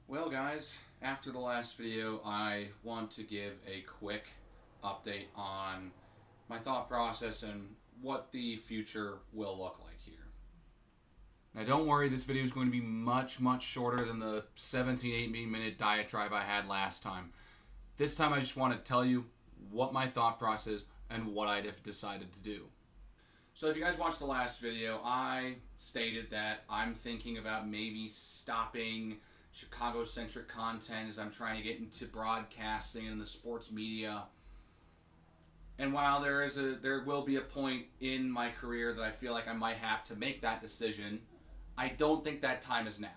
Well, guys, after the last video, I want to give a quick update on my thought process and what the future will look like here. Now, don't worry, this video is going to be much shorter than the 17-18 minute diatribe I had last time. This time, I just want to tell you what my thought process and what I'd have decided to do. So if you guys watched the last video, I stated that I'm thinking about maybe stopping Chicago-centric content as I'm trying to get into broadcasting and the sports media. And while there will be a point in my career that I feel like I might have to make that decision, I don't think that time is now.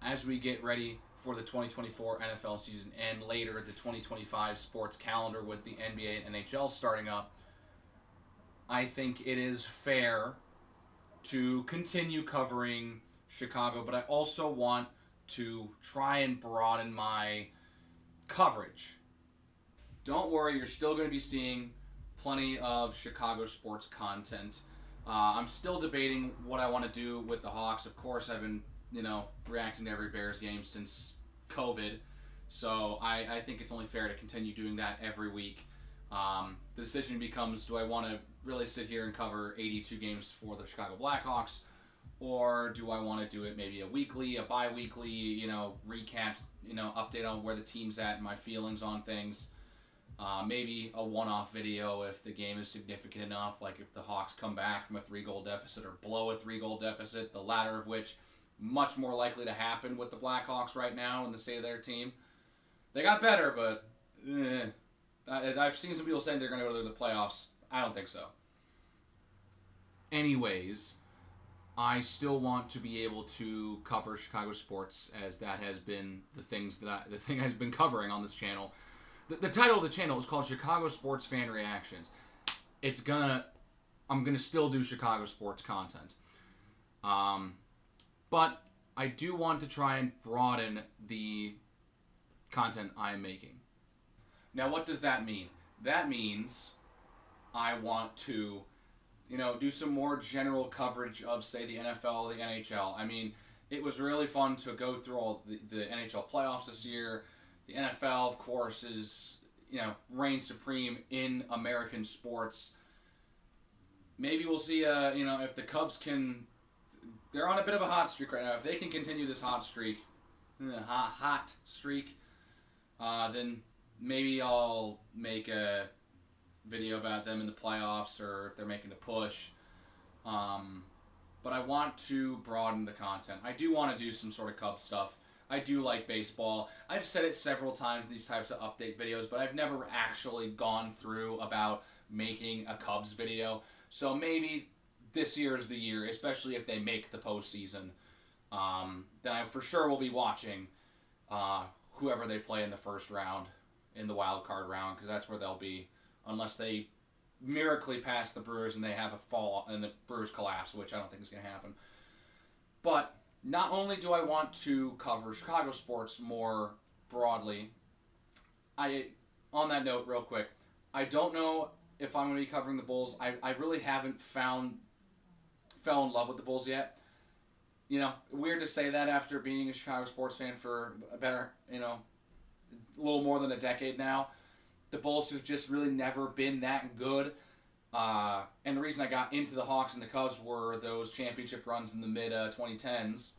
As we get ready for the 2024 NFL season and later the 2025 sports calendar with the NBA and NHL starting up, I think it is fair to continue covering Chicago, but I also want to try and broaden my coverage. Don't worry, you're still going to be seeing plenty of Chicago sports content. I'm still debating what I want to do with the Hawks. Of course, I've been, reacting to every Bears game since COVID, so I think it's only fair to continue doing that every week. The decision becomes, do I want to really sit here and cover 82 games for the Chicago Blackhawks, or do I want to do it maybe a weekly, a bi-weekly, recap, update on where the team's at and my feelings on things. Maybe a one-off video if the game is significant enough, like if the Hawks come back from a 3-goal deficit or blow a 3-goal deficit, the latter of which much more likely to happen with the Blackhawks right now in the state of their team. They got better, but I've seen some people saying they're going to go to the playoffs. I don't think so. Anyways, I still want to be able to cover Chicago sports, as that has been the thing I've been covering on this channel. The title of the channel is called Chicago Sports Fan Reactions. I'm gonna still do Chicago sports content, but I do want to try and broaden the content I am making. Now, what does that mean? That means I want to, do some more general coverage of, say, the NFL, the NHL. I mean, it was really fun to go through all the NHL playoffs this year. The NFL, of course, is, reigns supreme in American sports. Maybe we'll see, if the Cubs can... They're on a bit of a hot streak right now. If they can continue this hot streak, then maybe I'll make a video about them in the playoffs or if they're making a push. But I want to broaden the content. I do want to do some sort of Cubs stuff. I do like baseball. I've said it several times in these types of update videos, but I've never actually gone through about making a Cubs video. So maybe this year is the year, especially if they make the postseason. Then I for sure will be watching whoever they play in the first round, in the wild card round, because that's where they'll be, unless they miraculously pass the Brewers and they have a fall and the Brewers collapse, which I don't think is going to happen. But not only do I want to cover Chicago sports more broadly, on that note, real quick, I don't know if I'm going to be covering the Bulls. I really haven't fell in love with the Bulls yet. Weird to say that after being a Chicago sports fan for a little more than a decade now. The Bulls have just really never been that good. And the reason I got into the Hawks and the Cubs were those championship runs in the mid-2010s.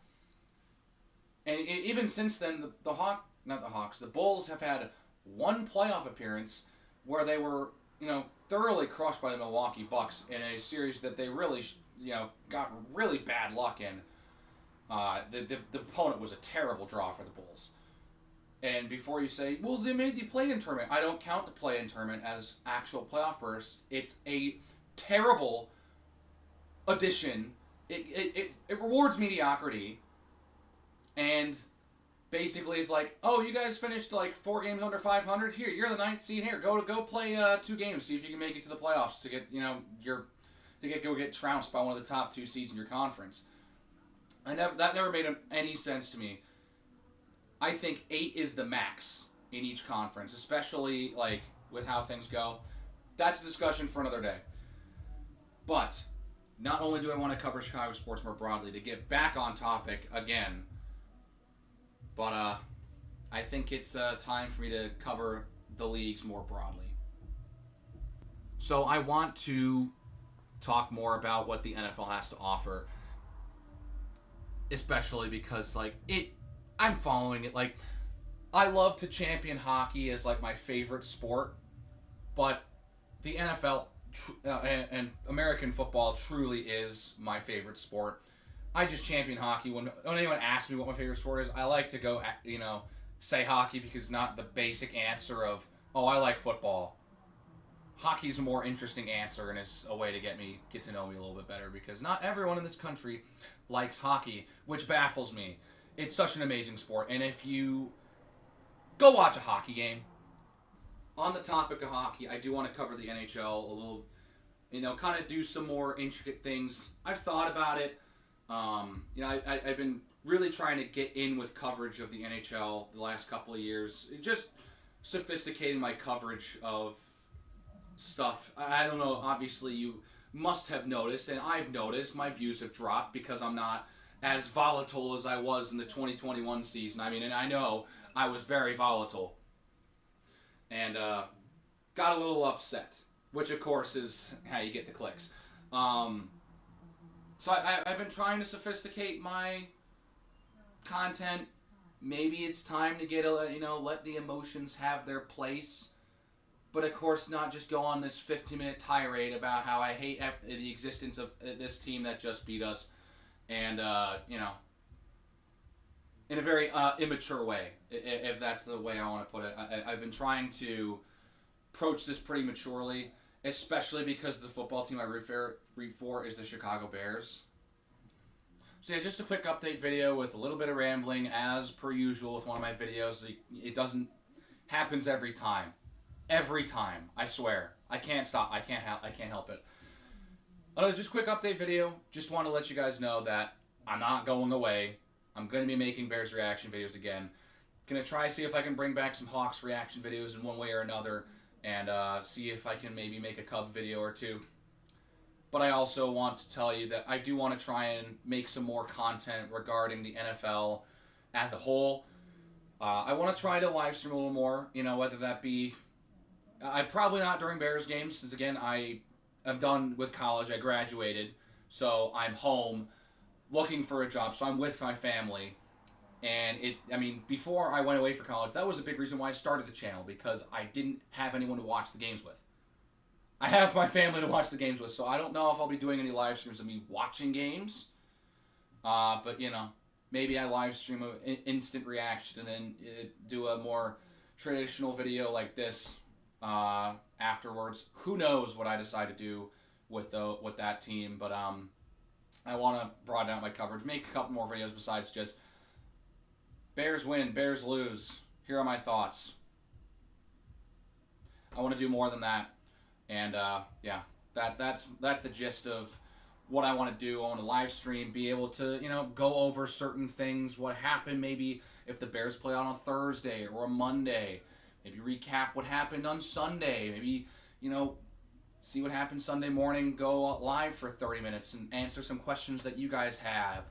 And even since then, the Bulls have had one playoff appearance where they were, thoroughly crushed by the Milwaukee Bucks in a series that they really, got really bad luck in. The opponent was a terrible draw for the Bulls. And before you say, well, they made the play-in tournament, I don't count the play-in tournament as actual playoff bursts. It's a terrible addition. It rewards mediocrity, and basically is like, oh, you guys finished like 4 games under 500. Here, you're the 9th seed. Here, go play 2 games. See if you can make it to the playoffs to get go get trounced by one of the top 2 seeds in your conference. That never made any sense to me. I think 8 is the max in each conference, especially with how things go. That's a discussion for another day. But not only do I want to cover Chicago sports more broadly, to get back on topic again, But I think it's time for me to cover the leagues more broadly. So I want to talk more about what the NFL has to offer, especially because I'm following it. Like, I love to champion hockey as like my favorite sport, but the NFL and American football truly is my favorite sport. I just champion hockey. When anyone asks me what my favorite sport is, I like to go, say hockey because it's not the basic answer of, oh, I like football. Hockey's a more interesting answer and is a way to get to know me a little bit better because not everyone in this country likes hockey, which baffles me. It's such an amazing sport, and if you go watch a hockey game, on the topic of hockey, I do want to cover the NHL a little, kind of do some more intricate things. I've thought about it. I've been really trying to get in with coverage of the NHL the last couple of years. Just sophisticating my coverage of stuff. I don't know, obviously you must have noticed, and I've noticed, my views have dropped because I'm not as volatile as I was in the 2021 season. I mean, and I know I was very volatile. And got a little upset, which of course is how you get the clicks. So I've been trying to sophisticate my content. Maybe it's time to let the emotions have their place. But of course, not just go on this 15-minute tirade about how I hate the existence of this team that just beat us, and in a very immature way, if that's the way I want to put it. I've been trying to approach this pretty maturely, especially because the football team I root for is the Chicago Bears. So yeah, just a quick update video with a little bit of rambling, as per usual with one of my videos. It happens every time. Every time, I swear. I can't stop. I can't help it. Just a quick update video. Just want to let you guys know that I'm not going away. I'm going to be making Bears reaction videos again. Going to try see if I can bring back some Hawks reaction videos in one way or another, and see if I can maybe make a Cub video or two. But I also want to tell you that I do want to try and make some more content regarding the NFL as a whole. I want to try to live stream a little more, whether that be... I probably not during Bears games, since again, I am done with college. I graduated, so I'm home looking for a job. So I'm with my family, and before I went away for college, that was a big reason why I started the channel, because I didn't have anyone to watch the games with. I have my family to watch the games with, so I don't know if I'll be doing any live streams of me watching games. But maybe I live stream an instant reaction and then do a more traditional video like this. Afterwards, who knows what I decide to do with that team, but I want to broaden out my coverage, make a couple more videos besides just Bears win, Bears lose, here are my thoughts. I want to do more than that, and that's the gist of what I want to do. I want to live stream, be able to go over certain things, what happened, maybe if the Bears play on a Thursday or a Monday. Maybe recap what happened on Sunday. Maybe, see what happened Sunday morning, go live for 30 minutes and answer some questions that you guys have.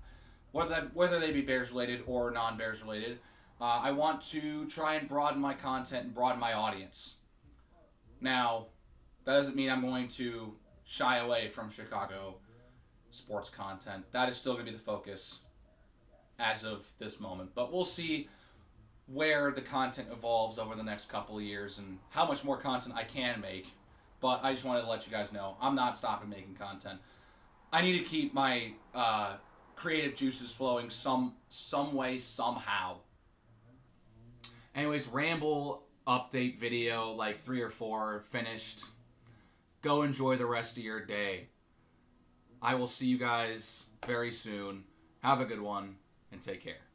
Whether they be Bears related or non-Bears related. I want to try and broaden my content and broaden my audience. Now, that doesn't mean I'm going to shy away from Chicago sports content. That is still going to be the focus as of this moment. But we'll see where the content evolves over the next couple of years and how much more content I can make. But I just wanted to let you guys know I'm not stopping making content. I need to keep my creative juices flowing some way, somehow. Anyways, ramble update video, like 3 or 4, finished. Go enjoy the rest of your day. I will see you guys very soon. Have a good one, and take care.